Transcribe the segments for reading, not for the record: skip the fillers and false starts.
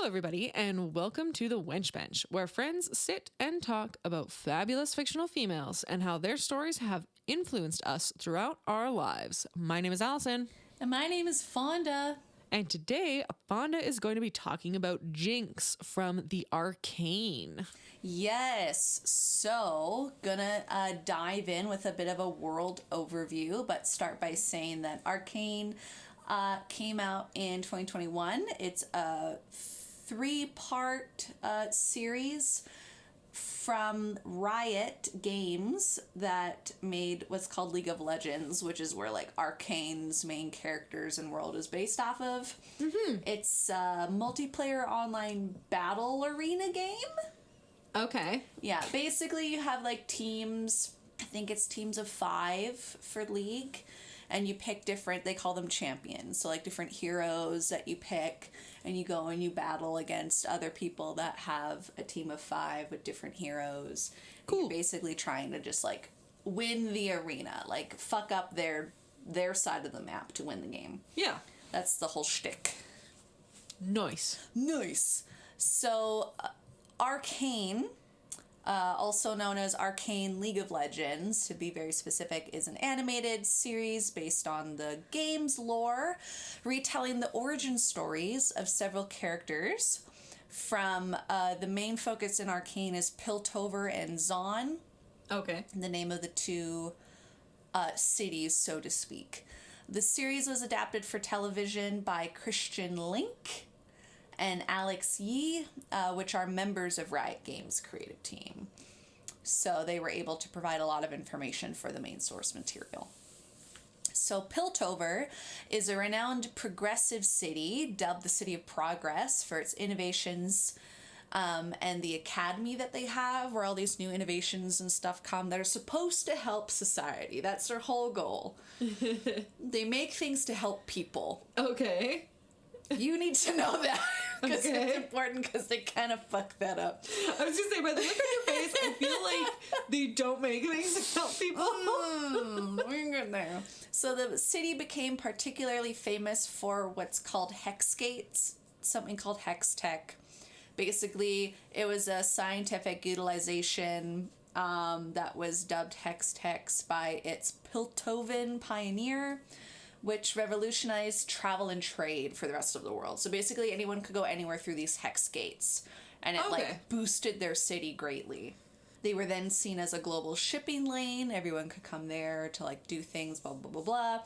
everybody, and welcome to the Wench Bench, where friends sit and talk about fabulous fictional females and how their stories have influenced us throughout our lives. My name is Alison. And my name is Fonda. And today, Fonda is going to be talking about Jinx from the Arcane. Yes, so gonna dive in with a bit of a world overview, but start by saying that Arcane came out in 2021. It's a 3-part series from Riot Games that made what's called League of Legends, which is where like Arcane's main characters and world is based off of. Mm-hmm. It's a multiplayer online battle arena game. Okay. Yeah, basically you have like teams, I think it's teams of 5 for League, and you pick different, they call them champions, so like different heroes that you pick, and you go and you battle against other people that have a team of 5 with different heroes. Cool. You're basically trying to just like win the arena, like fuck up their side of the map to win the game. Yeah. That's the whole shtick. Nice. So, Arcane, also known as Arcane League of Legends, to be very specific, is an animated series based on the game's lore, retelling the origin stories of several characters. From the main focus in Arcane is Piltover and Zaun. Okay. The name of the two cities, so to speak. The series was adapted for television by Christian Link and Alex Yee, which are members of Riot Games' creative team. So they were able to provide a lot of information for the main source material. So Piltover is a renowned progressive city, dubbed the City of Progress for its innovations and the academy that they have, where all these new innovations and stuff come that are supposed to help society. That's their whole goal. They make things to help people. Okay. You need to know that because Okay. it's important, because they kind of fuck that up. I was just saying, by the look on your face, I feel like they don't make things to help people. We're good there. So the city became particularly famous for what's called hex gates, something called hex tech. Basically, it was a scientific utilization that was dubbed hex tech by its Piltovan pioneer, which revolutionized travel and trade for the rest of the world. So basically anyone could go anywhere through these hex gates, and it like boosted their city greatly. They were then seen as a global shipping lane. Everyone could come there to like do things, blah, blah, blah, blah.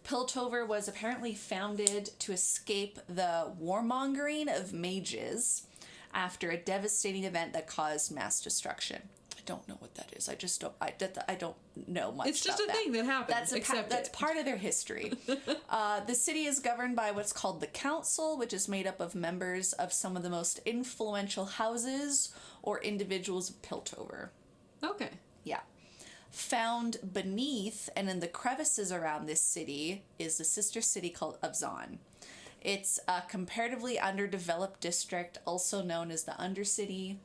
Piltover was apparently founded to escape the warmongering of mages after a devastating event that caused mass destruction. I don't know what that is. I don't know much. It's just about a thing that happens. That's part of their history. The city is governed by what's called the Council, which is made up of members of some of the most influential houses or individuals of Piltover. Okay. Yeah. Found beneath and in the crevices around this city is the sister city called Zaun. It's a comparatively underdeveloped district, also known as the Undercity.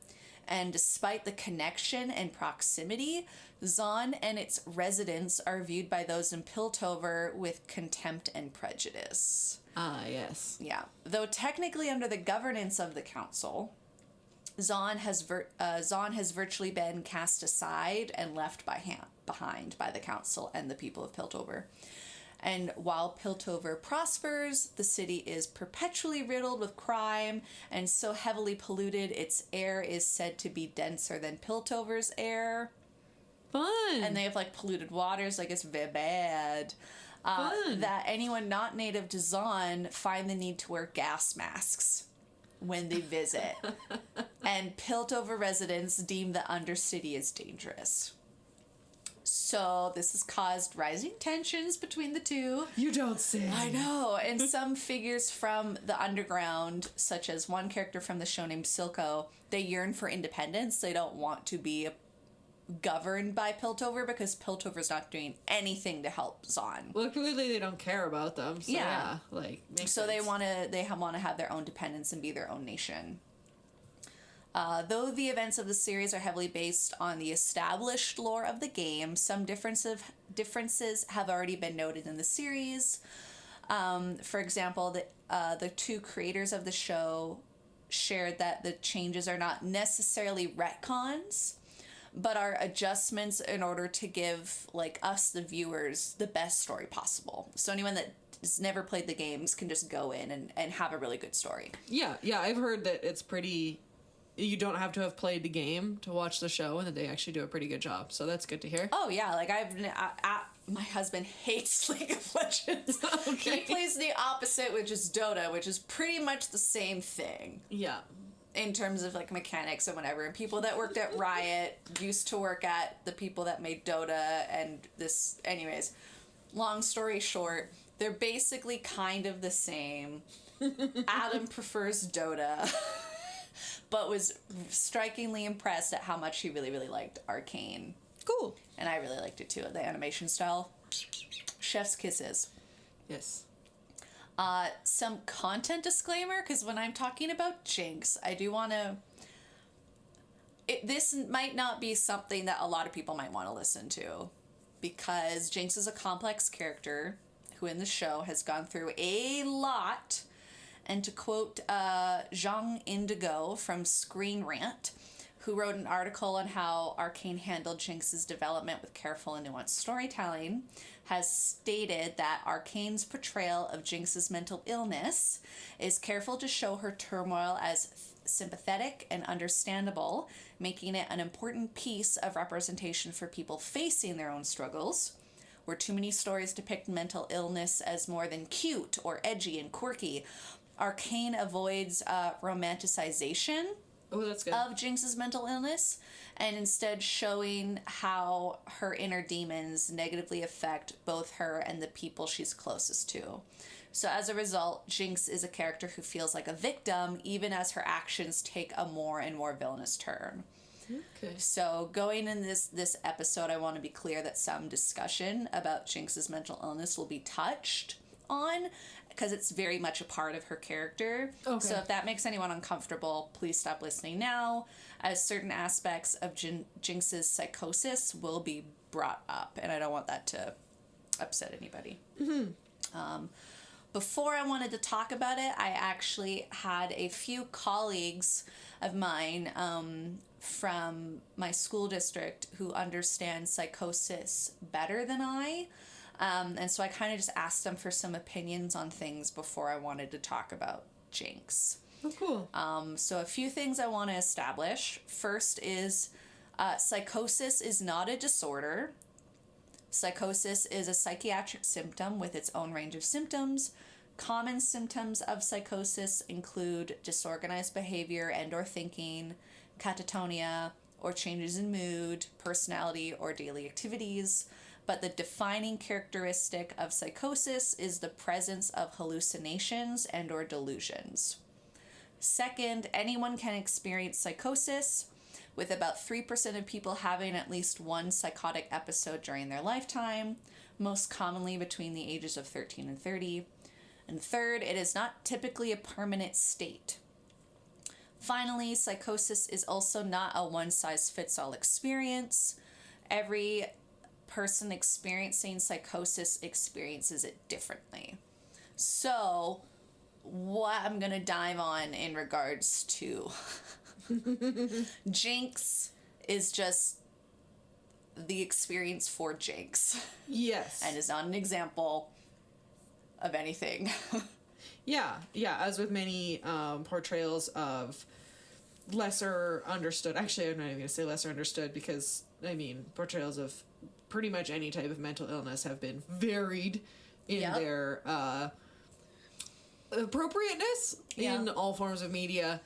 And despite the connection and proximity, Zaun and its residents are viewed by those in Piltover with contempt and prejudice. Ah, yes. Yeah. Though technically under the governance of the council, Zaun has virtually been cast aside and left behind by the council and the people of Piltover. And while Piltover prospers, the city is perpetually riddled with crime and so heavily polluted, its air is said to be denser than Piltover's air. Fun. And they have like polluted waters, like it's very bad. Fun. That anyone not native to Zaun find the need to wear gas masks when they visit. And Piltover residents deem the Undercity as dangerous. So this has caused rising tensions between the two. You don't say. I know. And some figures from the underground, such as one character from the show named Silco, they yearn for independence. They don't want to be governed by Piltover because Piltover's not doing anything to help Zaun. Well, clearly they don't care about them. So yeah like makes so sense. they want to have their own dependence and be their own nation. Though the events of the series are heavily based on the established lore of the game, some differences have already been noted in the series. For example, the two creators of the show shared that the changes are not necessarily retcons, but are adjustments in order to give, like, us, the viewers, the best story possible. So anyone that has never played the games can just go in and have a really good story. Yeah, I've heard that it's pretty... You don't have to have played the game to watch the show, and that they actually do a pretty good job. So that's good to hear. Oh, yeah. Like, my husband hates League of Legends. Okay. He plays the opposite, which is Dota, which is pretty much the same thing. Yeah. In terms of, like, mechanics and whatever. And people that worked at Riot used to work at the people that made Dota and this... Anyways, long story short, they're basically kind of the same. Adam prefers Dota. But was strikingly impressed at how much he really, really liked Arcane. Cool. And I really liked it too. The animation style. Chef's kisses. Yes. Some content disclaimer, because when I'm talking about Jinx, I do want to... This might not be something that a lot of people might want to listen to. Because Jinx is a complex character who in the show has gone through a lot. And to quote Zhang Indigo from Screen Rant, who wrote an article on how Arcane handled Jinx's development with careful and nuanced storytelling, has stated that Arcane's portrayal of Jinx's mental illness is careful to show her turmoil as sympathetic and understandable, making it an important piece of representation for people facing their own struggles. Where too many stories depict mental illness as more than cute or edgy and quirky, Arcane avoids romanticization of Jinx's mental illness, and instead showing how her inner demons negatively affect both her and the people she's closest to. So as a result, Jinx is a character who feels like a victim even as her actions take a more and more villainous turn. Okay. So going in this episode, I want to be clear that some discussion about Jinx's mental illness will be touched on, because it's very much a part of her character. Okay. So if that makes anyone uncomfortable, please stop listening now, as certain aspects of Jinx's psychosis will be brought up, and I don't want that to upset anybody. Mm-hmm. Before I wanted to talk about it, I actually had a few colleagues of mine from my school district who understand psychosis better than I. And so I kind of just asked them for some opinions on things before I wanted to talk about Jinx. Oh, cool. So a few things I want to establish. First is psychosis is not a disorder. Psychosis is a psychiatric symptom with its own range of symptoms. Common symptoms of psychosis include disorganized behavior and or thinking, catatonia, or changes in mood, personality, or daily activities. But the defining characteristic of psychosis is the presence of hallucinations and or delusions. Second, anyone can experience psychosis, with about 3% of people having at least one psychotic episode during their lifetime, most commonly between the ages of 13 and 30. And third, it is not typically a permanent state. Finally, psychosis is also not a one-size-fits-all experience. Every person experiencing psychosis experiences it differently. So, what I'm going to dive on in regards to Jinx is just the experience for Jinx. Yes. And is not an example of anything. Yeah, as with many portrayals of lesser understood... Actually, I'm not even going to say lesser understood, because, I mean, portrayals of pretty much any type of mental illness have been varied in their appropriateness in all forms of media.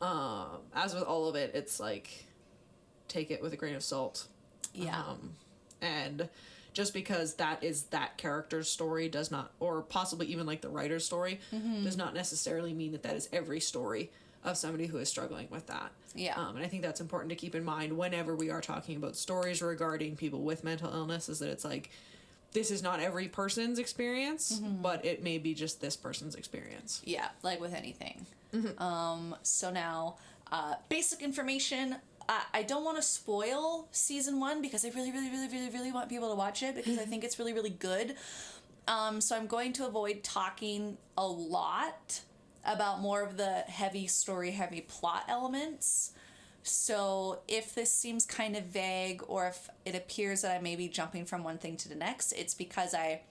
As with all of it, it's like, take it with a grain of salt. Yeah. And just because that is that character's story does not, or possibly even like the writer's story, does not necessarily mean that is every story of somebody who is struggling with that. Yeah. And I think that's important to keep in mind whenever we are talking about stories regarding people with mental illness, is that it's like, this is not every person's experience, but it may be just this person's experience. Yeah, like with anything. So now, basic information. I don't want to spoil season 1 because I really, really, really, really, really want people to watch it because I think it's really, really good. So I'm going to avoid talking a lot about more of the heavy story, heavy plot elements. So if this seems kind of vague, or if it appears that I may be jumping from one thing to the next, it's because I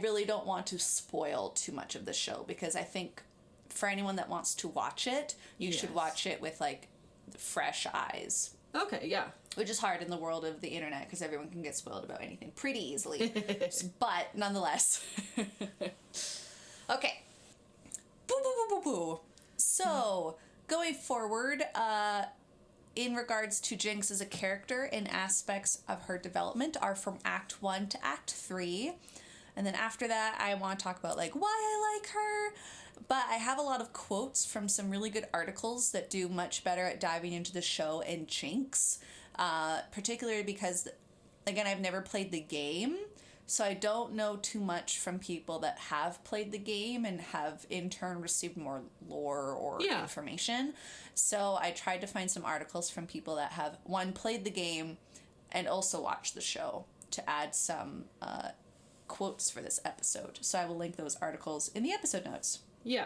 really don't want to spoil too much of the show, because I think for anyone that wants to watch it, you should watch it with, like, fresh eyes. Okay, yeah. Which is hard in the world of the internet, because everyone can get spoiled about anything pretty easily. But nonetheless. Okay. Boo, boo, boo, boo, boo. So, going forward, in regards to Jinx as a character, and aspects of her development are from Act 1 to Act 3. And then after that, I want to talk about, like, why I like her. But I have a lot of quotes from some really good articles that do much better at diving into the show and Jinx. Particularly because, again, I've never played the game, so I don't know too much from people that have played the game and have in turn received more lore or information. So I tried to find some articles from people that have, one, played the game and also watched the show to add some quotes for this episode. So I will link those articles in the episode notes. Yeah.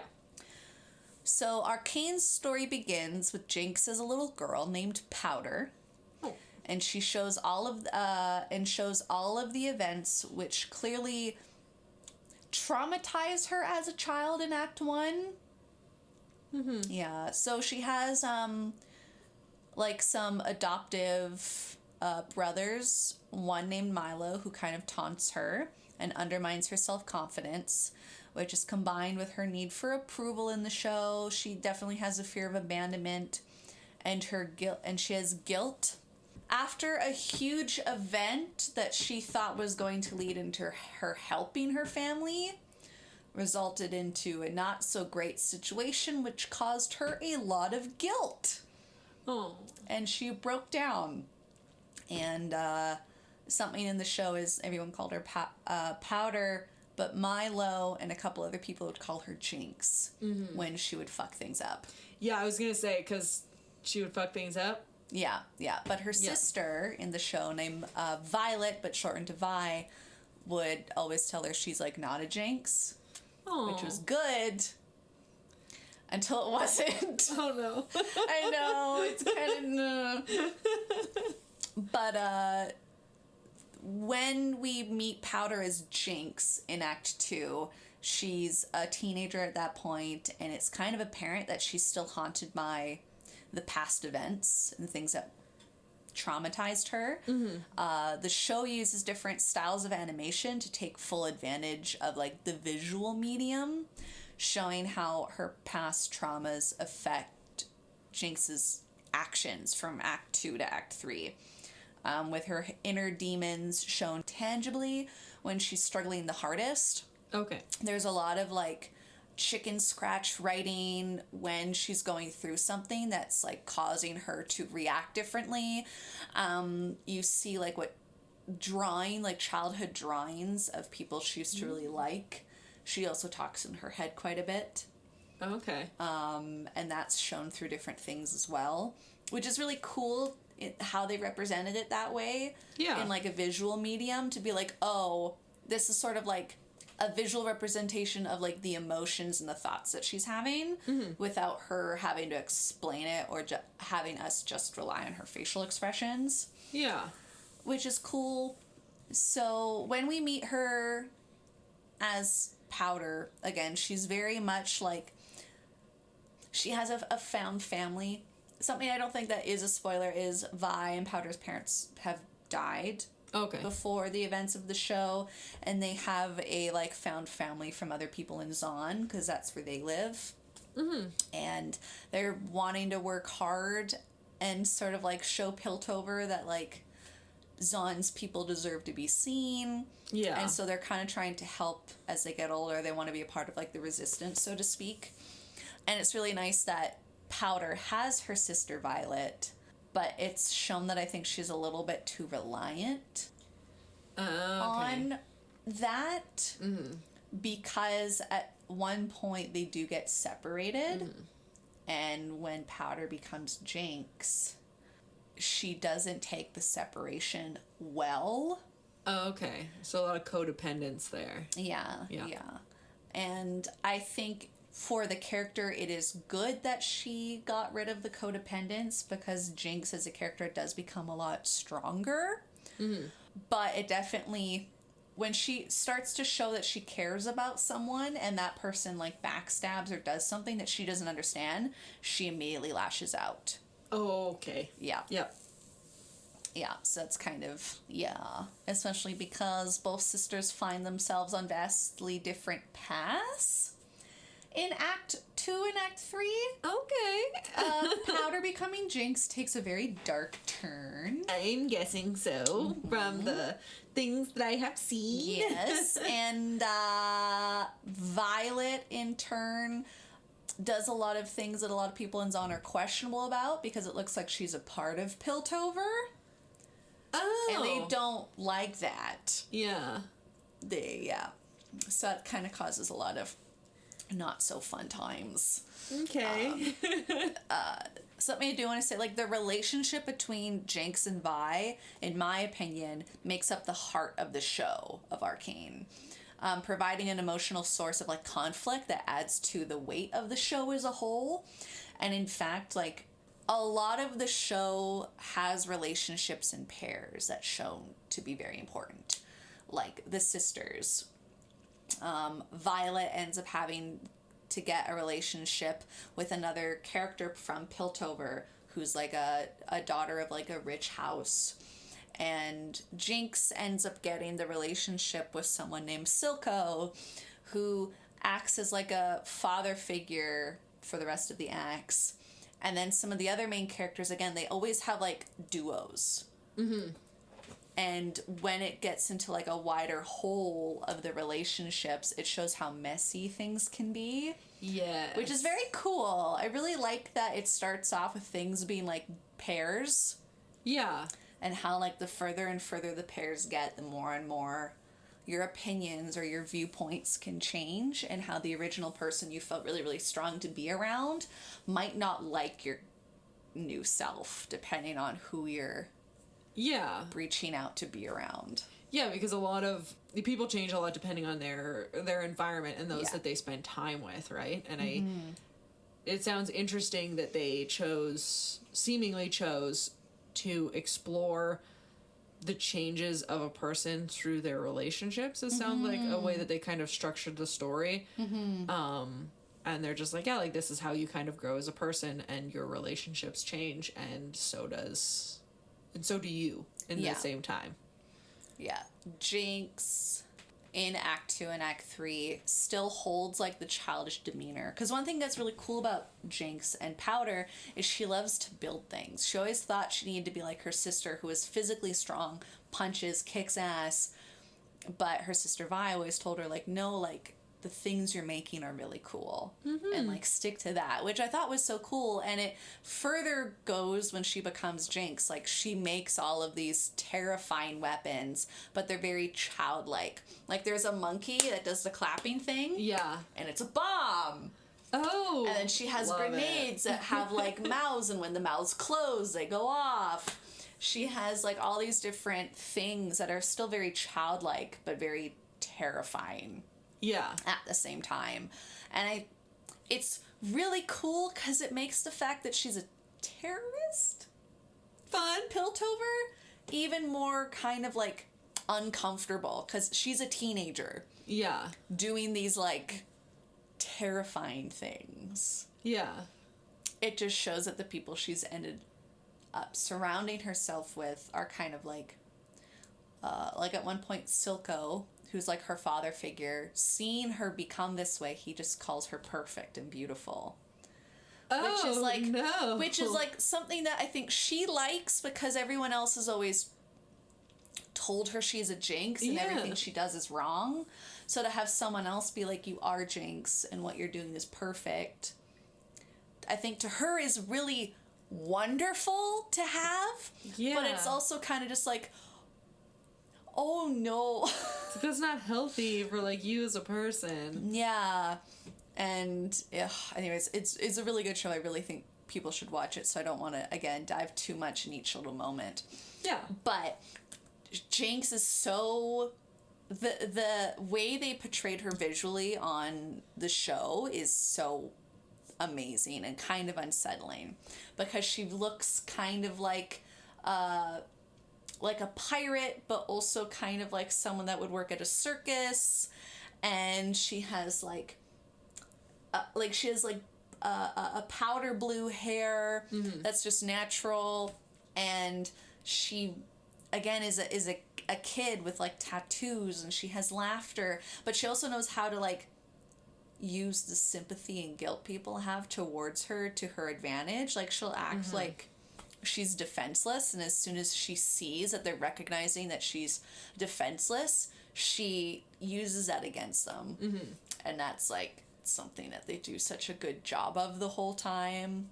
So Arcane's story begins with Jinx as a little girl named Powder. Oh. And she shows all of the events which clearly traumatized her as a child in Act 1. Mm-hmm. Yeah, so she has like some adoptive brothers, one named Milo, who kind of taunts her and undermines her self-confidence, which is combined with her need for approval in the show. She definitely has a fear of abandonment and her guilt, and she has guilt. After a huge event that she thought was going to lead into her helping her family, resulted into a not so great situation, which caused her a lot of guilt. Oh. And she broke down. And something in the show is everyone called her Powder, but Milo and a couple other people would call her Jinx when she would fuck things up. Yeah, I was going to say, because she would fuck things up. Yeah. But her sister in the show, named Violet, but shortened to Vi, would always tell her she's, like, not a Jinx. Aww. Which was good. Until it wasn't. Oh, no. I know, it's kind of... But, when we meet Powder as Jinx in Act 2, she's a teenager at that point, and it's kind of apparent that she's still haunted by the past events and things that traumatized her. Mm-hmm. The show uses different styles of animation to take full advantage of, like, the visual medium, showing how her past traumas affect Jinx's actions from Act 2 to Act 3. With her inner demons shown tangibly when she's struggling the hardest. Okay. There's a lot of, like, chicken scratch writing when she's going through something that's, like, causing her to react differently. You see, like, what drawing, like, childhood drawings of people she used to really like. She also talks in her head quite a bit. Okay. And that's shown through different things as well, which is really cool. How they represented it that way in, like, a visual medium, to be like, oh, this is sort of like a visual representation of, like, the emotions and the thoughts that she's having without her having to explain it or having us just rely on her facial expressions. Yeah. Which is cool. So when we meet her as Powder, again, she's very much like, she has a found family. Something I don't think that is a spoiler is Vi and Powder's parents have died before the events of the show, and they have a, like, found family from other people in Zon, because that's where they live. Mm-hmm. And they're wanting to work hard and sort of, like, show Piltover that, like, Zon's people deserve to be seen. Yeah. And so they're kind of trying to help as they get older. They want to be a part of, like, the resistance, so to speak. And it's really nice that Powder has her sister Violet, but it's shown that I think she's a little bit too reliant on that, because at one point they do get separated, and when Powder becomes Jinx, she doesn't take the separation well. Oh, okay. So a lot of codependence there. Yeah. And I think for the character, it is good that she got rid of the codependence, because Jinx as a character does become a lot stronger. Mm-hmm. But it definitely, when she starts to show that she cares about someone and that person like backstabs or does something that she doesn't understand, she immediately lashes out. Oh, okay. Yeah. Yep. Yeah, so that's kind of, especially because both sisters find themselves on vastly different paths. In Act 2 and Act 3, Okay. Powder becoming Jinx takes a very dark turn. I'm guessing so, from the things that I have seen. Yes, and Violet, in turn, does a lot of things that a lot of people in Zon are questionable about, because it looks like she's a part of Piltover. Oh. And they don't like that. Yeah. So that kind of causes a lot of not so fun times. Okay. Something I do want to say, like, the relationship between Jinx and Vi, in my opinion, makes up the heart of the show of Arcane. Providing an emotional source of, like, conflict that adds to the weight of the show as a whole. And in fact, like, a lot of the show has relationships in pairs that's shown to be very important. Like the sisters. Violet ends up having to get a relationship with another character from Piltover who's like a daughter of like a rich house. And Jinx ends up getting the relationship with someone named Silco, who acts as like a father figure for the rest of the acts. And then some of the other main characters, again, they always have, like, duos. Mm-hmm. And when it gets into, like, a wider whole of the relationships, it shows how messy things can be. Yes. Which is very cool. I really like that it starts off with things being, like, pairs. Yeah. And how, like, the further and further the pairs get, the more and more your opinions or your viewpoints can change, and how the original person you felt really, really strong to be around might not like your new self, depending on who you're reaching out to be around. Yeah, because a lot of people change a lot depending on their environment and those that they spend time with, right? And it sounds interesting that they seemingly chose to explore the changes of a person through their relationships. It sounds like a way that they kind of structured the story. And they're just like, yeah, like, this is how you kind of grow as a person, and your relationships change, and so do you in the same time. Yeah. Jinx in Act 2 and Act 3 still holds, like, the childish demeanor. Because one thing that's really cool about Jinx and Powder is she loves to build things. She always thought she needed to be like her sister, who is physically strong, punches, kicks ass. But her sister Vi always told her, like, no, like, the things you're making are really cool. And, like, stick to that, which I thought was so cool. And it further goes when she becomes Jinx. Like, she makes all of these terrifying weapons, but they're very childlike. Like, there's a monkey that does the clapping thing. Yeah. And it's a bomb. Oh. And then she has grenades that have, like, mouths, and when the mouths close, they go off. She has, like, all these different things that are still very childlike, but very terrifying. Yeah. At the same time. And it's really cool because it makes the fact that she's a terrorist, fun, Piltover, even more kind of, like, uncomfortable, because she's a teenager. Yeah. Doing these, like, terrifying things. Yeah. It just shows that the people she's ended up surrounding herself with are kind of like at one point, Silco, who's like her father figure, seeing her become this way, he just calls her perfect and beautiful. Which is like something that I think she likes, because everyone else has always told her she's a Jinx and everything she does is wrong. So to have someone else be like, you are Jinx and what you're doing is perfect, I think to her is really wonderful to have. Yeah. But it's also kind of just like, oh no. That's not healthy for, like, you as a person. Yeah. And anyways, it's a really good show. I really think people should watch it, so I don't want to, again, dive too much in each little moment. Yeah. But Jinx is so the way they portrayed her visually on the show is so amazing and kind of unsettling, because she looks kind of like a pirate, but also kind of like someone that would work at a circus, and she has like a powder blue hair that's just natural, and she again is a kid with like tattoos, and she has laughter, but she also knows how to like use the sympathy and guilt people have towards her to her advantage. Like, she'll act like she's defenseless, and as soon as she sees that they're recognizing that she's defenseless, she uses that against them. And that's like something that they do such a good job of the whole time.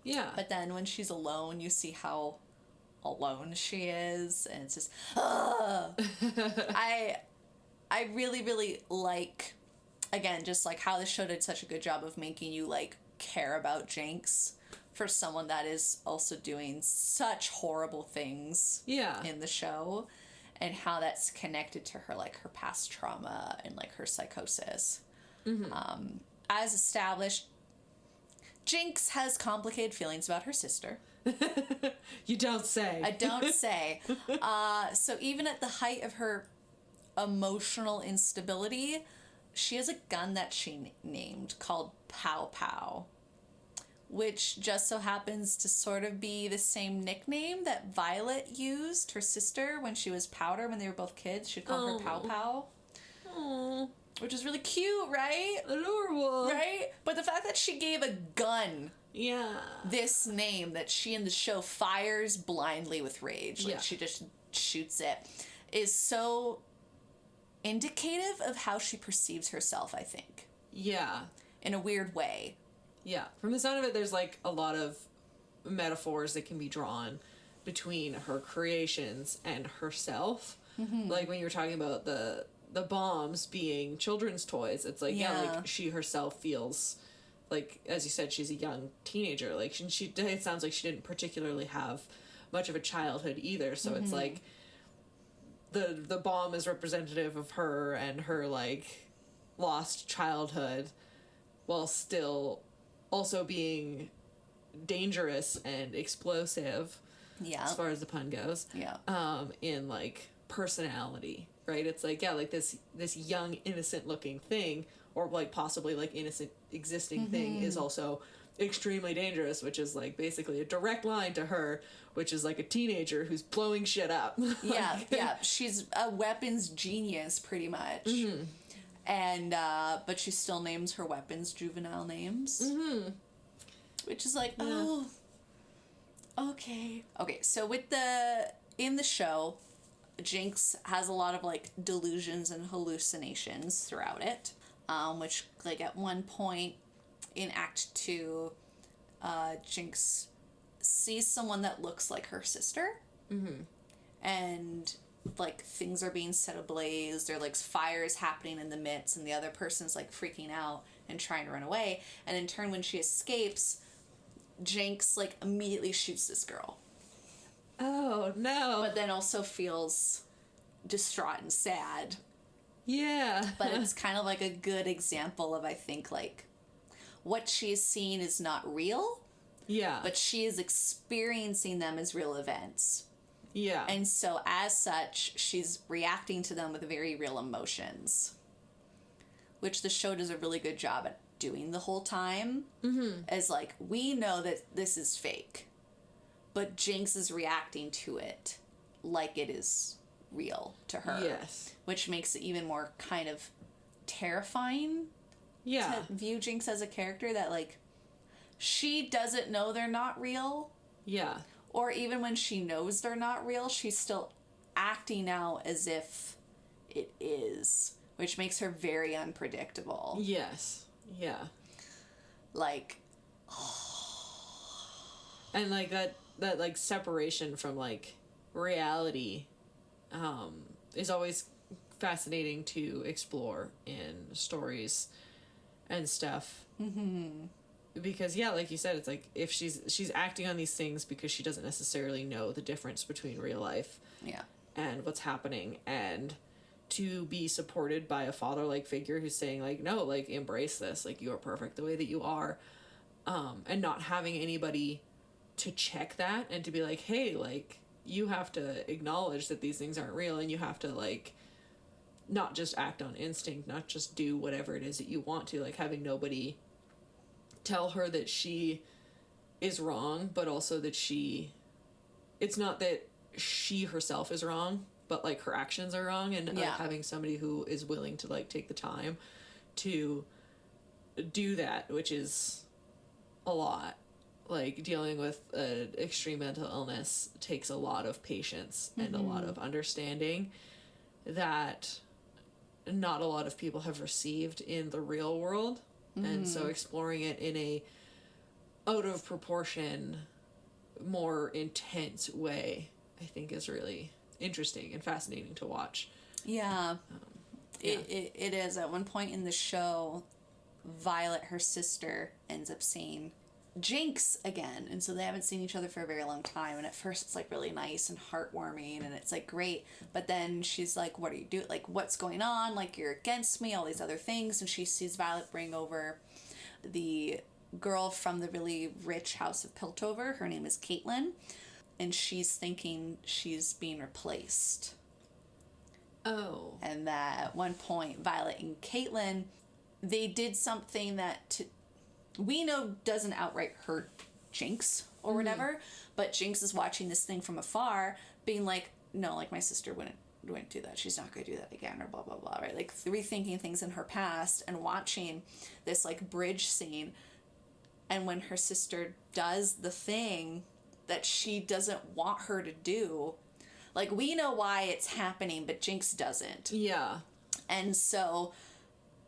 Yeah. But then when she's alone, you see how alone she is, and it's just I really, really like, again, just like how the show did such a good job of making you like care about Jinx for someone that is also doing such horrible things in the show, and how that's connected to her, like her past trauma and like her psychosis. As established, Jinx has complicated feelings about her sister. You don't say. I don't say. So even at the height of her emotional instability, she has a gun that she named called Pow Pow, which just so happens to sort of be the same nickname that Violet used, her sister, when she was Powder, when they were both kids. She'd call her Pow Pow. Aww. Which is really cute, right? Adorable. Right? But the fact that she gave a gun this name that she in the show fires blindly with rage, like she just shoots it, is so indicative of how she perceives herself, I think. Yeah. In a weird way. Yeah. From the sound of it, there's like a lot of metaphors that can be drawn between her creations and herself. Like when you were talking about the bombs being children's toys, it's like, like she herself feels like, as you said, she's a young teenager. Like she it sounds like she didn't particularly have much of a childhood either. So it's like the bomb is representative of her and her like lost childhood, while still also being dangerous and explosive. Yeah. As far as the pun goes. Yeah. In like personality, right? It's like, like this young innocent looking thing, or like possibly like innocent existing thing, is also extremely dangerous, which is like basically a direct line to her, which is like a teenager who's blowing shit up. Yeah. She's a weapons genius pretty much. And but she still names her weapons juvenile names. Which is like, oh, okay. So in the show, Jinx has a lot of like delusions and hallucinations throughout it, which like at one point in Act 2, Jinx sees someone that looks like her sister, and like things are being set ablaze, there like fires happening in the midst, and the other person's like freaking out and trying to run away, and in turn when she escapes, Jinx like immediately shoots this girl. Oh no. But then also feels distraught and sad. Yeah. But it's kind of like a good example of, I think, like what she's seeing is not real. Yeah. But she is experiencing them as real events. Yeah. And so as such, she's reacting to them with very real emotions, which the show does a really good job at doing the whole time. As like, we know that this is fake, but Jinx is reacting to it like it is real to her. Yes. Which makes it even more kind of terrifying to view Jinx as a character that, like, she doesn't know they're not real. Yeah. Or even when she knows they're not real, she's still acting out as if it is, which makes her very unpredictable. Yes. Yeah. Like, and like that like separation from like reality is always fascinating to explore in stories and stuff. Because like you said, it's like if she's acting on these things because she doesn't necessarily know the difference between real life and what's happening, and to be supported by a father-like figure who's saying, like, no, like, embrace this, like, you are perfect the way that you are, and not having anybody to check that and to be like, hey, like, you have to acknowledge that these things aren't real, and you have to, like, not just act on instinct, not just do whatever it is that you want to, like, having nobody tell her that she is wrong, but also that it's not that she herself is wrong, but, like, her actions are wrong, and like, having somebody who is willing to, like, take the time to do that, which is a lot. Like, dealing with extreme mental illness takes a lot of patience and a lot of understanding that not a lot of people have received in the real world. And so exploring it in a out of proportion, more intense way, I think is really interesting and fascinating to watch. Yeah. It is. At one point in the show, Violet, her sister, ends up seeing Jinx again, and so they haven't seen each other for a very long time, and at first it's like really nice and heartwarming and it's like great, but then she's like, what are you doing, like, what's going on, like, you're against me, all these other things. And she sees Violet bring over the girl from the really rich house of Piltover. Her name is Caitlin, and she's thinking she's being replaced. Oh. And that at one point Violet and Caitlin, they did something that we know doesn't outright hurt Jinx or whatever, but Jinx is watching this thing from afar, being like, no, like, my sister wouldn't do that. She's not going to do that again, or blah, blah, blah, right? Like, rethinking things in her past and watching this, like, bridge scene. And when her sister does the thing that she doesn't want her to do, like, we know why it's happening, but Jinx doesn't. Yeah. And so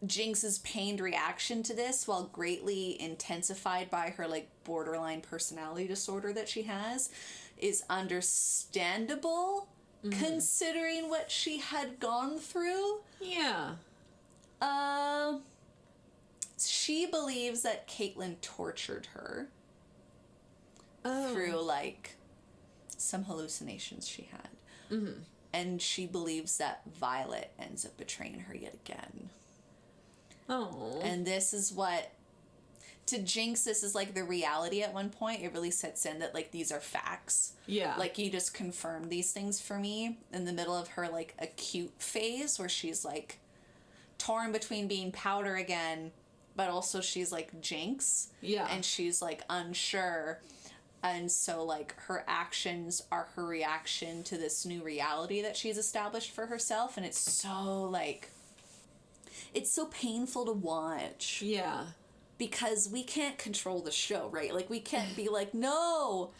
Jinx's pained reaction to this, while greatly intensified by her, like, borderline personality disorder that she has, is understandable considering what she had gone through. Yeah. She believes that Caitlin tortured her through, like, some hallucinations she had. And she believes that Violet ends up betraying her yet again. Oh. And this is what, to Jinx, this is, like, the reality at one point. It really sets in that, like, these are facts. Yeah. Like, you just confirmed these things for me in the middle of her, like, acute phase where she's, like, torn between being Powder again, but also she's, like, Jinx. Yeah. And she's, like, unsure. And so, like, her actions are her reaction to this new reality that she's established for herself. And it's so, like, it's so painful to watch. Yeah. Because we can't control the show, right? Like, we can't be like, no,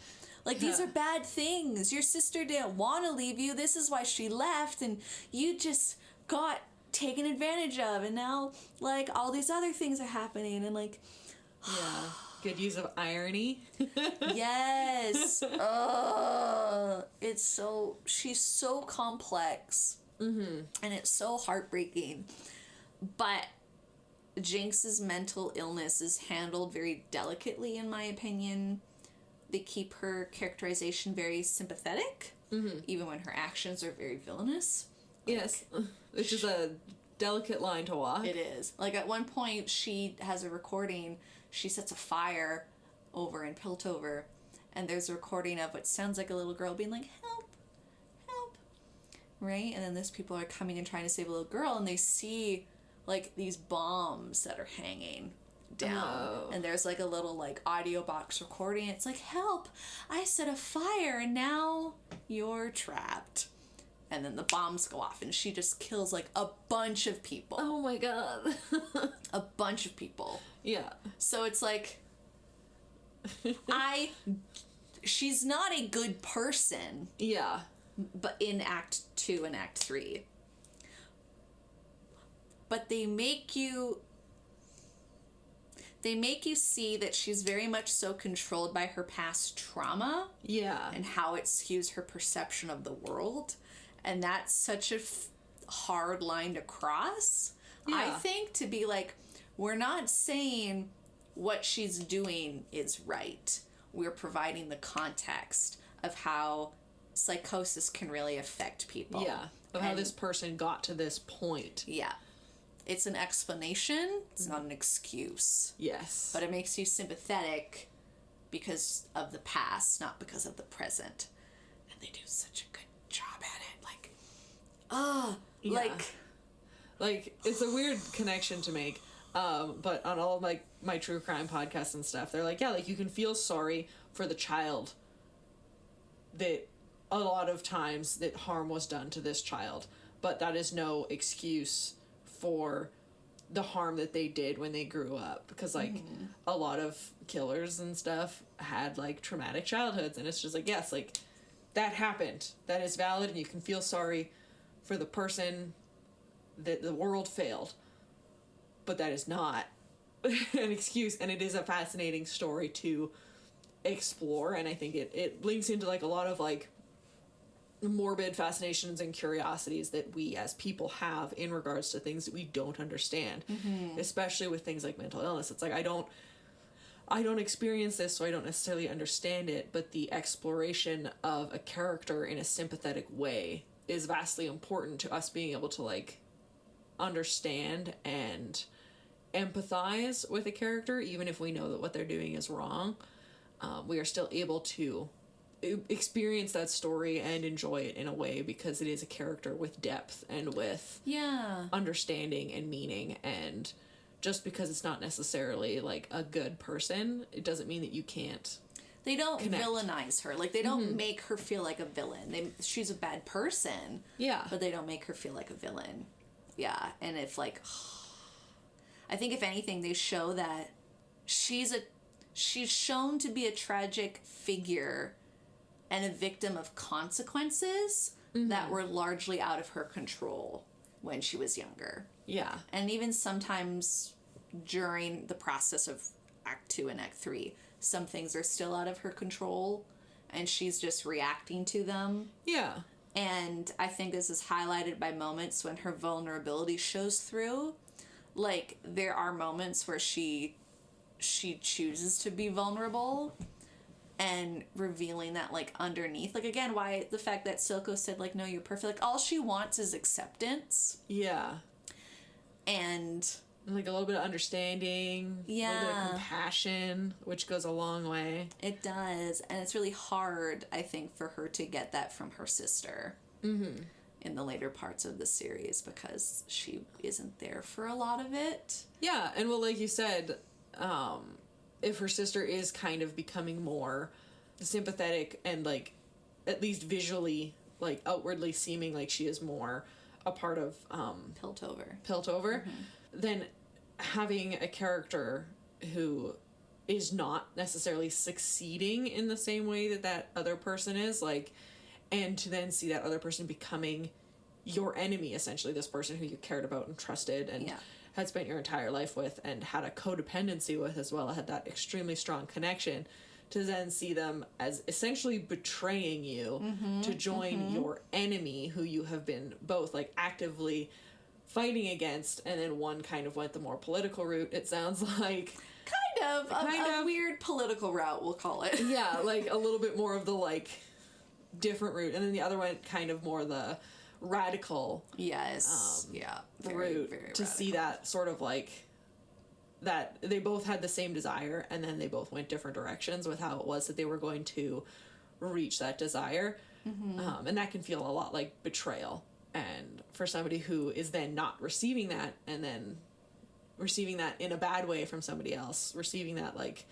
like, these are bad things. Your sister didn't want to leave you. This is why she left, and you just got taken advantage of, and now, like, all these other things are happening, and, like... Yeah. Good use of irony. Yes. It's so... She's so complex. And it's so heartbreaking. But Jinx's mental illness is handled very delicately, in my opinion. They keep her characterization very sympathetic, even when her actions are very villainous. Yes. Which is a delicate line to walk. It is. Like, at one point, she has a recording, she sets a fire over in Piltover, and there's a recording of what sounds like a little girl being like, help, help, right? And then these people are coming and trying to save a little girl, and they see, like, these bombs that are hanging down, and there's, like, a little, like, audio box recording. It's like, help, I set a fire, and now you're trapped. And then the bombs go off, and she just kills, like, a bunch of people. Oh my god. A bunch of people. Yeah. So it's like, she's not a good person. Yeah. But in Act 2 and Act 3. But they make you see that she's very much so controlled by her past trauma. Yeah. And how it skews her perception of the world. And that's such a hard line to cross. Yeah. I think, to be like, we're not saying what she's doing is right. We're providing the context of how psychosis can really affect people. Yeah. Of how this person got to this point. Yeah. It's an explanation. It's not an excuse. Yes. But it makes you sympathetic because of the past, not because of the present. And they do such a good job at it. Like, it's a weird connection to make. But on all of my true crime podcasts and stuff, they're like, yeah, like you can feel sorry for the child that a lot of times that harm was done to this child, but that is no excuse for the harm that they did when they grew up, because like a lot of killers and stuff had like traumatic childhoods, and it's just like, yes, like that happened, that is valid, and you can feel sorry for the person that the world failed, but that is not an excuse. And it is a fascinating story to explore, and I think it links into like a lot of like morbid fascinations and curiosities that we as people have in regards to things that we don't understand, especially with things like mental illness. It's like I don't experience this, so I don't necessarily understand it, but the exploration of a character in a sympathetic way is vastly important to us being able to like understand and empathize with a character, even if we know that what they're doing is wrong. We are still able to experience that story and enjoy it in a way because it is a character with depth and with understanding and meaning. And just because it's not necessarily like a good person, it doesn't mean that you can't. They don't villainize her. Like, they don't make her feel like a villain. She's a bad person. Yeah. But they don't make her feel like a villain. Yeah. And if like, I think if anything, they show that she's shown to be a tragic figure and a victim of consequences that were largely out of her control when she was younger. Yeah. And even sometimes during the process of Act 2 and Act 3, some things are still out of her control, and she's just reacting to them. Yeah. And I think this is highlighted by moments when her vulnerability shows through. Like, there are moments where she chooses to be vulnerable and revealing that, like, underneath. Like, again, why the fact that Silco said, like, no, you're perfect. Like, all she wants is acceptance. Yeah. And like a little bit of understanding. Yeah. A little bit of compassion, which goes a long way. It does. And it's really hard, I think, for her to get that from her sister. In the later parts of the series, because she isn't there for a lot of it. Yeah. And well, like you said, if her sister is kind of becoming more sympathetic and, like, at least visually, like, outwardly seeming like she is more a part of Piltover, then having a character who is not necessarily succeeding in the same way that other person is, like, and to then see that other person becoming your enemy, essentially, this person who you cared about and trusted and had spent your entire life with and had a codependency with as well, had that extremely strong connection, to then see them as essentially betraying you to join your enemy, who you have been both, like, actively fighting against, and then one kind of went the more political route, it sounds like. Kind of a weird political route, we'll call it. Yeah, like, a little bit more of the, like, different route, and then the other one kind of more the radical route, very to see that sort of like that they both had the same desire, and then they both went different directions with how it was that they were going to reach that desire. And that can feel a lot like betrayal, and for somebody who is then not receiving that, and then receiving that in a bad way from somebody else, receiving that like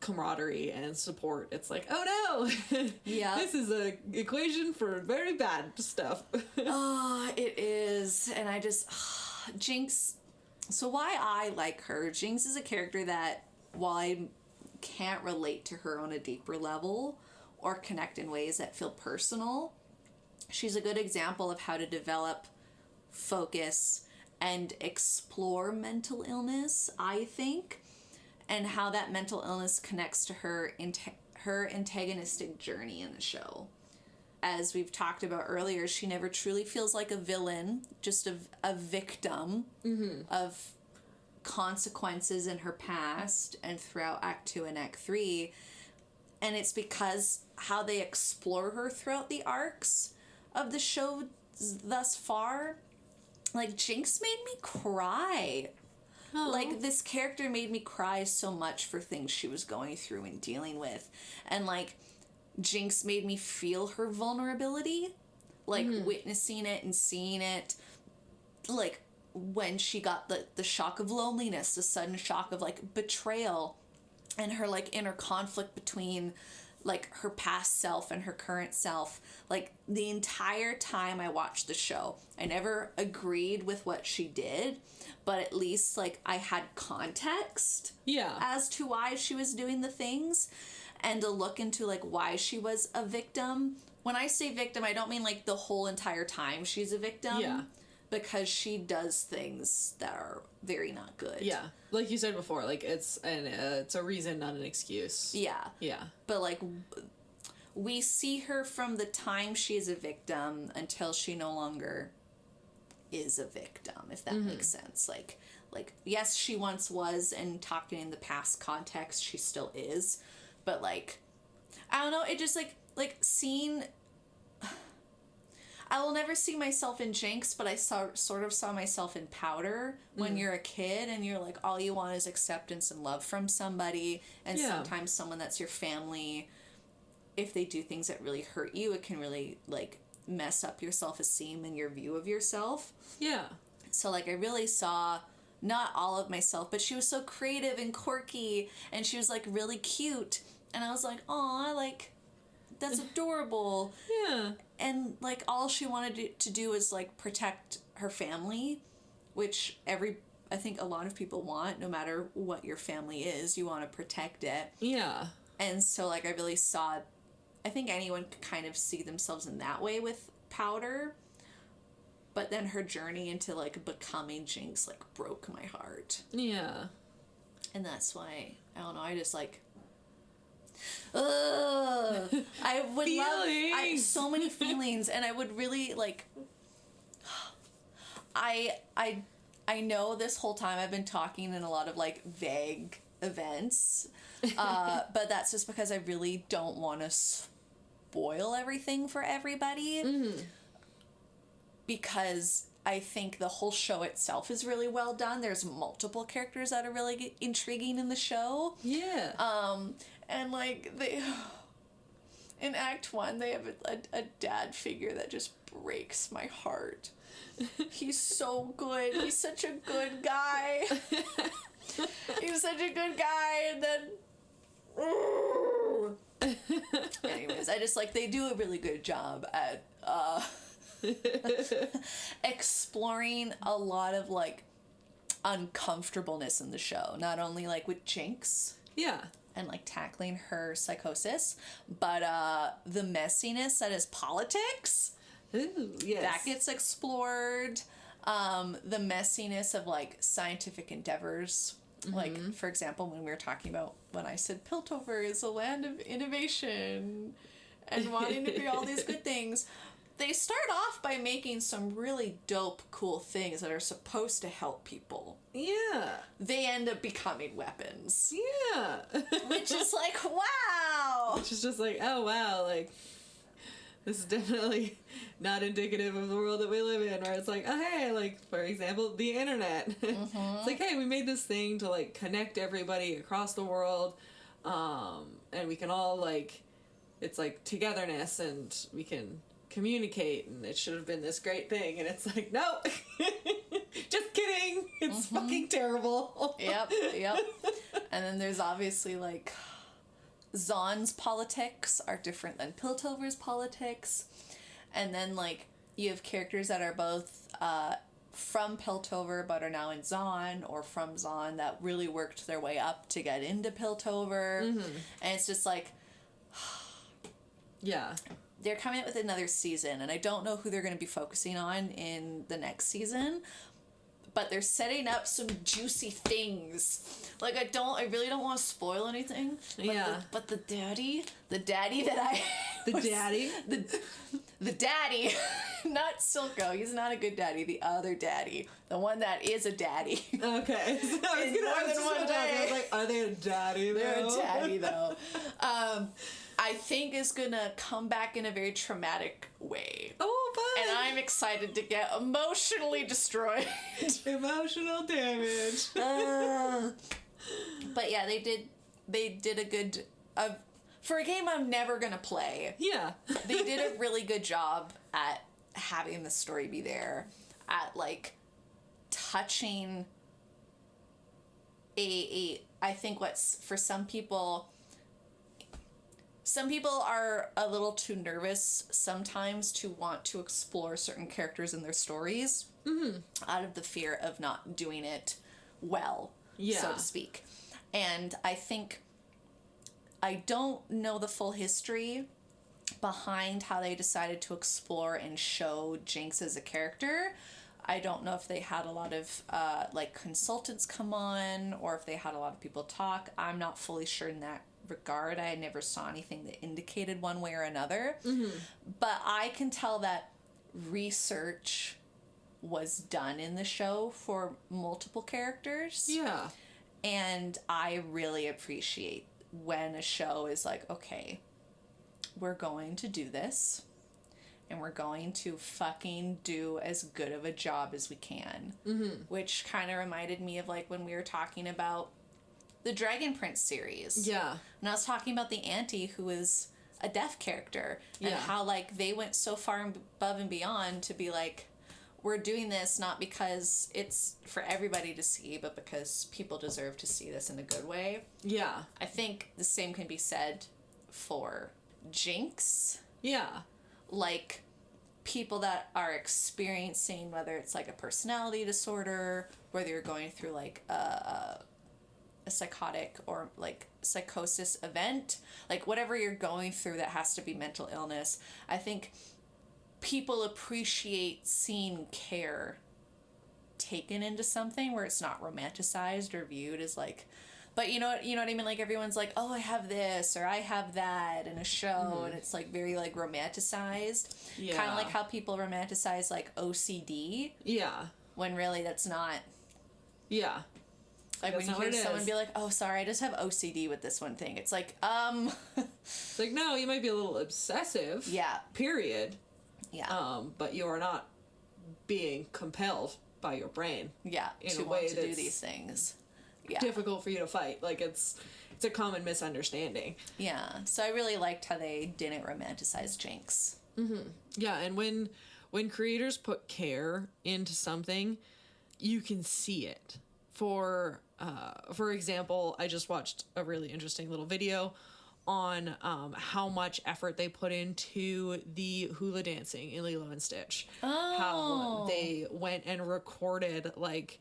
camaraderie and support, it's like, oh no, this is a equation for very bad stuff. Oh, it is. And I just Jinx, so why I like her, Jinx is a character that, while I can't relate to her on a deeper level or connect in ways that feel personal, she's a good example of how to develop focus and explore mental illness, I think, and how that mental illness connects to her her antagonistic journey in the show. As we've talked about earlier, she never truly feels like a villain, just a victim of consequences in her past and throughout Act 2 and Act 3. and it's because how they explore her throughout the arcs of the show thus far. Like, Jinx made me cry. Oh. Like, this character made me cry so much for things she was going through and dealing with. And, like, Jinx made me feel her vulnerability. Like, witnessing it and seeing it. Like, when she got the shock of loneliness, the sudden shock of, like, betrayal. And her, like, inner conflict between, like, her past self and her current self. Like, the entire time I watched the show, I never agreed with what she did, but at least, like, I had context as to why she was doing the things, and to look into, like, why she was a victim. When I say victim, I don't mean, like, the whole entire time she's a victim. Yeah. Because she does things that are very not good. Yeah. Like you said before, like, it's a reason, not an excuse. Yeah. Yeah. But, like, we see her from the time she is a victim until she no longer is a victim, if that makes sense. Like, yes, she once was, and talking in the past context, she still is. But, like, I don't know, it just, like seeing... I will never see myself in Jinx, but I sort of saw myself in Powder when you're a kid and you're like, all you want is acceptance and love from somebody. And sometimes someone that's your family, if they do things that really hurt you, it can really, like, mess up your self-esteem and your view of yourself. Yeah. So, like, I really saw not all of myself, but she was so creative and quirky, and she was, like, really cute. And I was like, aw, like, that's adorable. Yeah. And, like, all she wanted to do was, like, protect her family, which I think a lot of people want, no matter what your family is, you want to protect it. Yeah. And so, like, I really saw, I think anyone could kind of see themselves in that way with Powder, but then her journey into, like, becoming Jinx, like, broke my heart. Yeah. And that's why, I don't know, I just, like... I would love so many feelings, and I would really, like, I know this whole time I've been talking in a lot of, like, vague events, but that's just because I really don't want to spoil everything for everybody, because I think the whole show itself is really well done. There's multiple characters that are really intriguing in the show. Yeah. And, like, in Act 1, they have a dad figure that just breaks my heart. He's so good. He's such a good guy. He's such a good guy, and then... Anyways, I just, like, they do a really good job at exploring a lot of, like, uncomfortableness in the show. Not only, like, with Jinx. Yeah. And, like, tackling her psychosis, but the messiness that is politics. Ooh, yes. That gets explored. The messiness of, like, scientific endeavors. Like, for example, when we were talking about, when I said Piltover is a land of innovation and wanting to be all these good things, they start off by making some really dope, cool things that are supposed to help people. Yeah. They end up becoming weapons. Yeah. Which is like, wow! Which is just like, oh, wow, like, this is definitely not indicative of the world that we live in, where it's like, oh, hey, like, for example, the internet. It's like, hey, we made this thing to, like, connect everybody across the world, and we can all, like, it's like togetherness, and we can communicate, and it should have been this great thing, and it's like, no, just kidding, it's fucking terrible. Yep. And then there's obviously, like, Zaun's politics are different than Piltover's politics, and then, like, you have characters that are both from Piltover but are now in Zaun, or from Zaun that really worked their way up to get into Piltover, and it's just like, yeah. They're coming out with another season, and I don't know who they're going to be focusing on in the next season, but they're setting up some juicy things. Like, I really don't want to spoil anything. But but the daddy that I The daddy? The daddy, not Silco. He's not a good daddy. The other daddy, the one that is a daddy. Okay. So I was like, are they a daddy though? They're a daddy though. I think is gonna come back in a very traumatic way. Oh, fun! And I'm excited to get emotionally destroyed. Emotional damage. But yeah, they did a good for a game I'm never gonna play. Yeah. They did a really good job at having the story be there, at like touching I think what's for some people are a little too nervous sometimes to want to explore certain characters in their stories out of the fear of not doing it well, so to speak. And I think I don't know the full history behind how they decided to explore and show Jinx as a character. I don't know if they had a lot of like consultants come on or if they had a lot of people talk. I'm not fully sure in that regard. I never saw anything that indicated one way or another. But I can tell that research was done in the show for multiple characters. Yeah. And I really appreciate when a show is like, okay, we're going to do this and we're going to fucking do as good of a job as we can. Which kind of reminded me of like when we were talking about the Dragon Prince series. Yeah. And I was talking about the auntie who is a deaf character and how like they went so far above and beyond to be like, we're doing this not because it's for everybody to see, but because people deserve to see this in a good way. Yeah. I think the same can be said for Jinx. Yeah. Like, people that are experiencing, whether it's like a personality disorder, whether you're going through like a psychotic or like psychosis event, like whatever you're going through that has to be mental illness, I think people appreciate seeing care taken into something where it's not romanticized or viewed as like, but you know what I mean? Like everyone's like, oh, I have this or I have that in a show, and it's like very like romanticized. Yeah. Kind of like how people romanticize like OCD. Yeah. When really that's not. Yeah. Like when you hear someone be like, oh, sorry, I just have OCD with this one thing. It's like, It's like, no, you might be a little obsessive. Yeah. Period. Yeah. But you are not being compelled by your brain. Yeah. In to a way want to do that's these things. Yeah. difficult for you to fight. Like it's a common misunderstanding. Yeah. So I really liked how they didn't romanticize Jinx. Yeah, and when creators put care into something, you can see it. For example, I just watched a really interesting little video on how much effort they put into the hula dancing in Lilo and Stitch. Oh. How they went and recorded like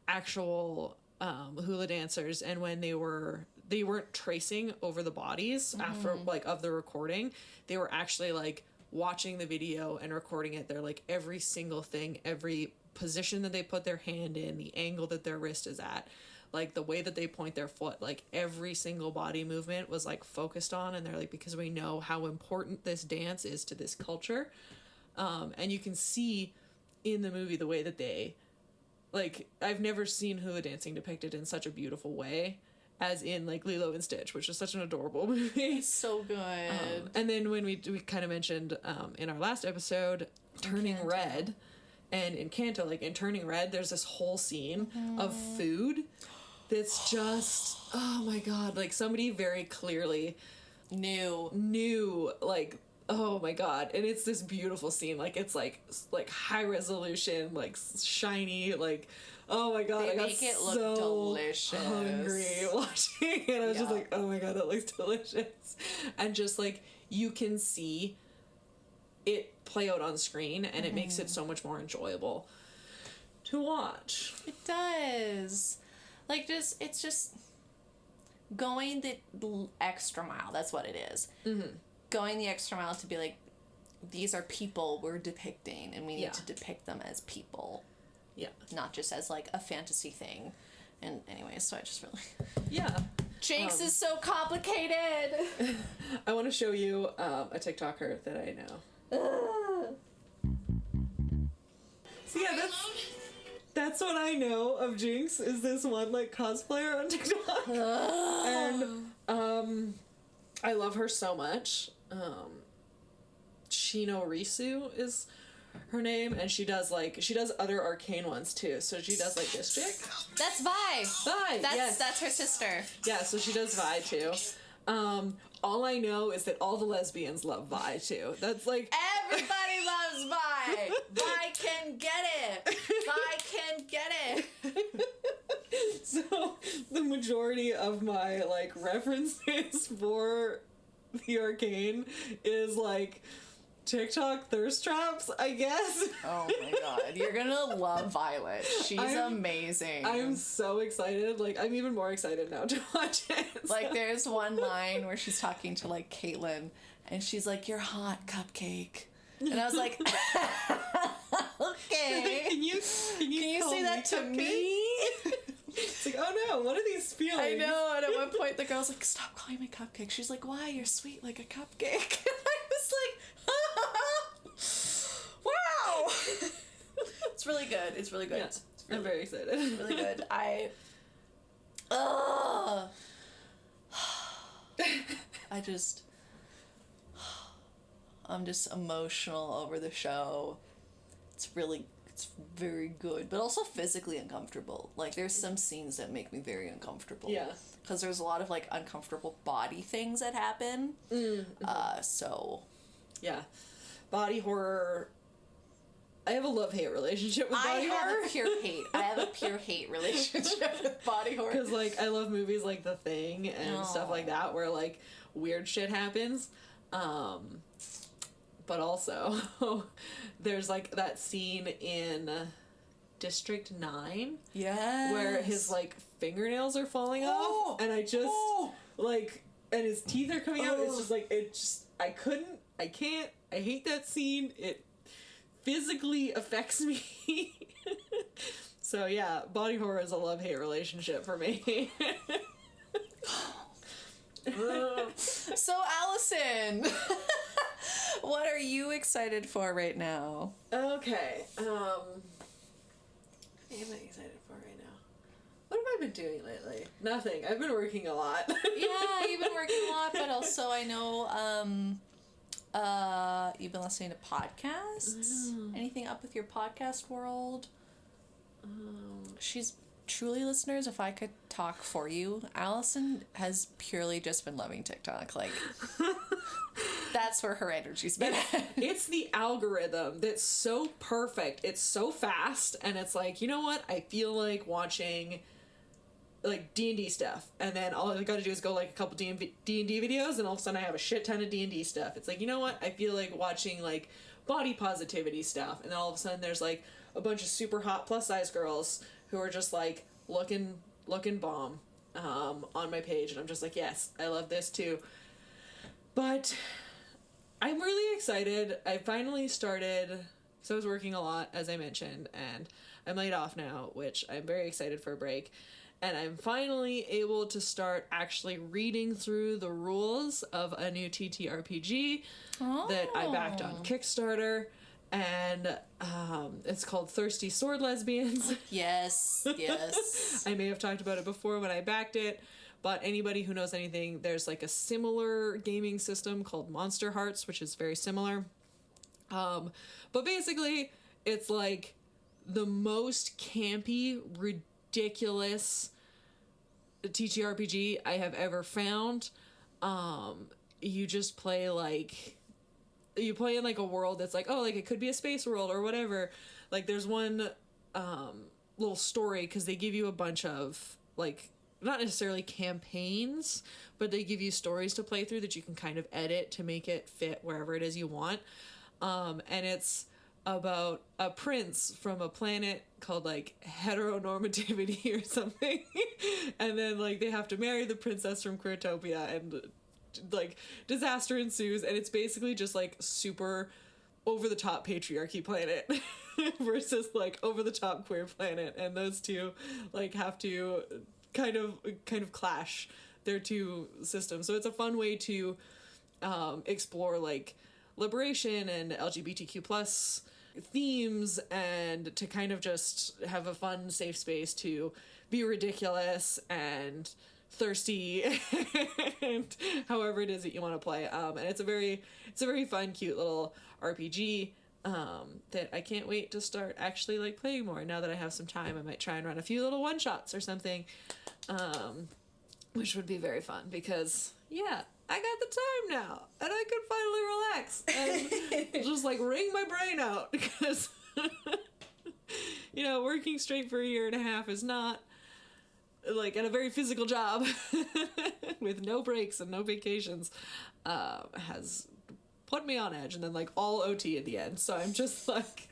actual hula dancers, and when they weren't tracing over the bodies after like of the recording, they were actually like watching the video and recording it. They're like every single thing, every position that they put their hand in, the angle that their wrist is at, like the way that they point their foot, like every single body movement was like focused on. And they're like, because we know how important this dance is to this culture. And you can see in the movie the way that they, like, I've never seen hula dancing depicted in such a beautiful way as in like Lilo and Stitch, which is such an adorable movie. It's so good. And then when we kind of mentioned in our last episode, Turning Red, and in Kanto, like in Turning Red, there's this whole scene of food that's just, oh my god, like somebody very clearly knew like, oh my god. And it's this beautiful scene, like it's like high resolution, like shiny, like, oh my god, They I got make it look so delicious. hungry watching it. I was just like, oh my god, that looks delicious. And just like you can see it play out on screen, and it makes it so much more enjoyable to watch. It does. Like it's just going the extra mile. That's what it is. Going the extra mile to be like, these are people we're depicting, and we need to depict them as people. Yeah. Not just as like a fantasy thing. And anyway, so I just really... Yeah. Jinx is so complicated. I want to show you a TikToker that I know. So yeah, that's what I know of Jinx, is this one like cosplayer on TikTok. And I love her so much. Shino Risu is her name, and she does other Arcane ones too. So she does like this chick. That's Vi. Yes. That's her sister. Yeah, so she does Vi too. All I know is that all the lesbians love Vi too. That's like everybody loves Vi. Vi can get it. Vi can get it. So the majority of my like references for the Arcane is like TikTok thirst traps, I guess. Oh my god, you're gonna love Violet. She's amazing. I'm so excited. Like, I'm even more excited now to watch it. Like, there's one line where she's talking to like Caitlyn, and she's like, "You're hot, cupcake," and I was like, "Okay, can you say that to me?" It's like, oh no, what are these feelings? I know. And at one point, the girl's like, "Stop calling me cupcake." She's like, "Why? You're sweet like a cupcake." And I was like, wow. It's really good. It's really good. Yeah, I'm very excited. Really good. I'm just emotional over the show. It's very good, but also physically uncomfortable. Like, there's some scenes that make me very uncomfortable. Yeah. Because there's a lot of, like, uncomfortable body things that happen. So... Yeah. Body horror... I have a love-hate relationship with body horror. I have a pure hate relationship with body horror. Because, like, I love movies like The Thing and stuff like that, where, like, weird shit happens. But also, there's, like, that scene in District 9. Yes. Where his, like, fingernails are falling off. And I just, like, and his teeth are coming out. It's just, like, I can't, I hate that scene. It physically affects me. So, yeah, body horror is a love-hate relationship for me. So, Allison, what are you excited for right now? Okay, what am I excited for right now? What have I been doing lately? Nothing. I've been working a lot. Yeah, you've been working a lot, but also I know, you've been listening to podcasts? Anything up with your podcast world? She's truly, listeners, if I could talk for you, Allison has purely just been loving TikTok. Like, that's where her energy's been. It's the algorithm that's so perfect. It's so fast, and it's like, you know what? I feel like watching like D&D stuff, and then all I gotta do is go like a couple D&D videos, and all of a sudden I have a shit ton of D&D stuff. It's like, you know what? I feel like watching like body positivity stuff, and then all of a sudden there's like a bunch of super hot plus size girls who are just like looking bomb on my page, and I'm just like, yes, I love this too. But I'm really excited. I finally started, so I was working a lot, as I mentioned, and I'm laid off now, which I'm very excited for a break. And I'm finally able to start actually reading through the rules of a new TTRPG that I backed on Kickstarter. And it's called Thirsty Sword Lesbians. Yes, yes. I may have talked about it before when I backed it, but anybody who knows anything, there's like a similar gaming system called Monster Hearts, which is very similar. But basically, it's like the most campy, ridiculous TTRPG I have ever found. You just play like... You play in, like, a world that's, like, oh, like, it could be a space world or whatever. Like, there's one little story, because they give you a bunch of, like, not necessarily campaigns, but they give you stories to play through that you can kind of edit to make it fit wherever it is you want. And it's about a prince from a planet called, like, heteronormativity or something. And then, like, they have to marry the princess from Queertopia, and... like disaster ensues, and it's basically just like super over the top patriarchy planet versus like over the top queer planet, and those two like have to kind of clash systems. So it's a fun way to explore like liberation and LGBTQ plus themes, and to kind of just have a fun, safe space to be ridiculous and thirsty and however it is that you want to play. And it's a very fun, cute little RPG that I can't wait to start actually like playing more. Now that I have some time, I might try and run a few little one-shots or something, which would be very fun because, yeah, I got the time now and I can finally relax and just like wring my brain out because, you know, working straight for a year and a half is not like, and a very physical job with no breaks and no vacations has put me on edge, and then like all OT at the end. So I'm just like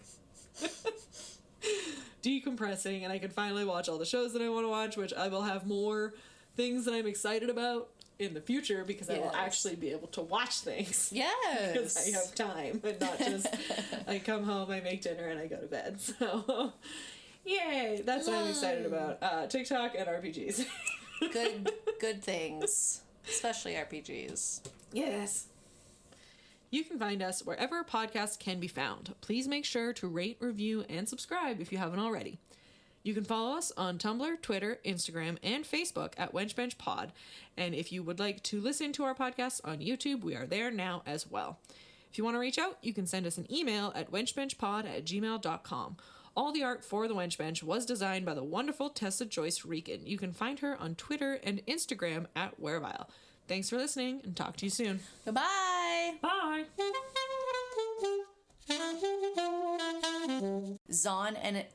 decompressing, and I can finally watch all the shows that I want to watch, which I will have more things that I'm excited about in the future because I will actually be able to watch things. Yes. Because I have time and not just I come home, I make dinner, and I go to bed. So yay! That's what I'm excited about. TikTok and RPGs. Good things. Especially RPGs. Yes. You can find us wherever podcasts can be found. Please make sure to rate, review, and subscribe if you haven't already. You can follow us on Tumblr, Twitter, Instagram, and Facebook at Wench Bench Pod. And if you would like to listen to our podcast on YouTube, we are there now as well. If you want to reach out, you can send us an email at wenchbenchpod@gmail.com. All the art for the Wench Bench was designed by the wonderful Tessa Joyce Riecken. You can find her on Twitter and Instagram at Werevile. Thanks for listening, and talk to you soon. Goodbye. Bye. Zon and